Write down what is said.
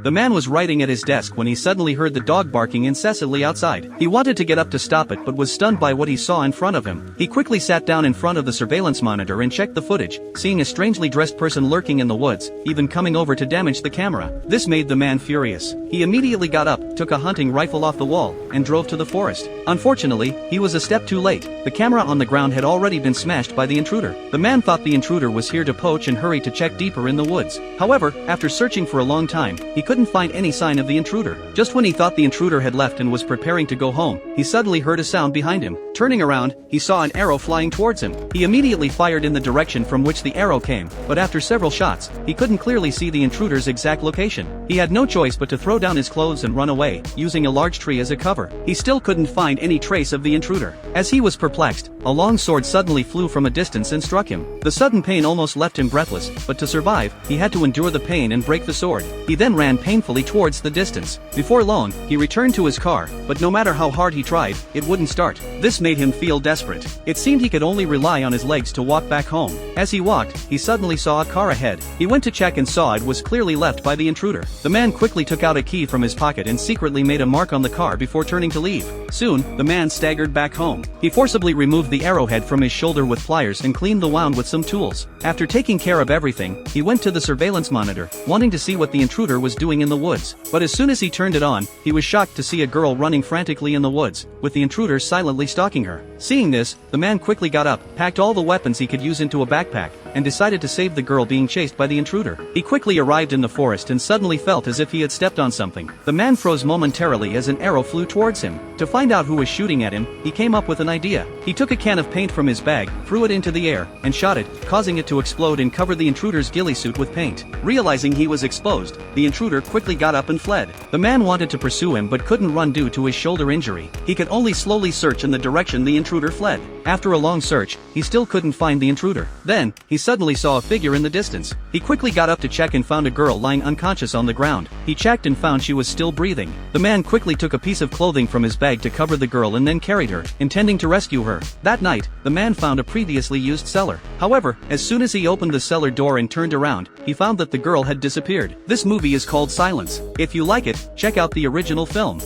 The man was writing at his desk when he suddenly heard the dog barking incessantly outside. He wanted to get up to stop it but was stunned by what he saw in front of him. He quickly sat down in front of the surveillance monitor and checked the footage, seeing a strangely dressed person lurking in the woods, even coming over to damage the camera. This made the man furious. He immediately got up, took a hunting rifle off the wall, and drove to the forest. Unfortunately, he was a step too late. The camera on the ground had already been smashed by the intruder. The man thought the intruder was here to poach and hurried to check deeper in the woods. However, after searching for a long time, he couldn't find any sign of the intruder. Just when he thought the intruder had left and was preparing to go home, he suddenly heard a sound behind him. Turning around, he saw an arrow flying towards him. He immediately fired in the direction from which the arrow came, but after several shots, he couldn't clearly see the intruder's exact location. He had no choice but to throw down his clothes and run away, using a large tree as a cover. He still couldn't find any trace of the intruder. As he was perplexed, a long sword suddenly flew from a distance and struck him. The sudden pain almost left him breathless, but to survive, he had to endure the pain and break the sword. He then ran painfully towards the distance. Before long, he returned to his car, but no matter how hard he tried, it wouldn't start. This made him feel desperate. It seemed he could only rely on his legs to walk back home. As he walked, he suddenly saw a car ahead. He went to check and saw it was clearly left by the intruder. The man quickly took out a key from his pocket and secretly made a mark on the car before turning to leave. Soon, the man staggered back home. He forcibly removed the arrowhead from his shoulder with pliers and cleaned the wound with some tools. After taking care of everything, he went to the surveillance monitor, wanting to see what the intruder was doing in the woods. But as soon as he turned it on, he was shocked to see a girl running frantically in the woods, with the intruder silently stalking her. Seeing this, the man quickly got up, packed all the weapons he could use into a backpack, and decided to save the girl being chased by the intruder. He quickly arrived in the forest and suddenly felt as if he had stepped on something. The man froze momentarily as an arrow flew towards him. To find out who was shooting at him, he came up with an idea. He took a can of paint from his bag, threw it into the air, and shot it, causing it to explode and cover the intruder's ghillie suit with paint. Realizing he was exposed, the intruder quickly got up and fled. The man wanted to pursue him but couldn't run due to his shoulder injury. He could only slowly search in the direction the intruder fled. After a long search, he still couldn't find the intruder. Then, he suddenly saw a figure in the distance. He quickly got up to check and found a girl lying unconscious on the ground. He checked and found she was still breathing. The man quickly took a piece of clothing from his bag to cover the girl and then carried her, intending to rescue her. That night, the man found a previously used cellar. However, as soon as he opened the cellar door and turned around, he found that the girl had disappeared. This movie is called Silence. If you like it, check out the original film.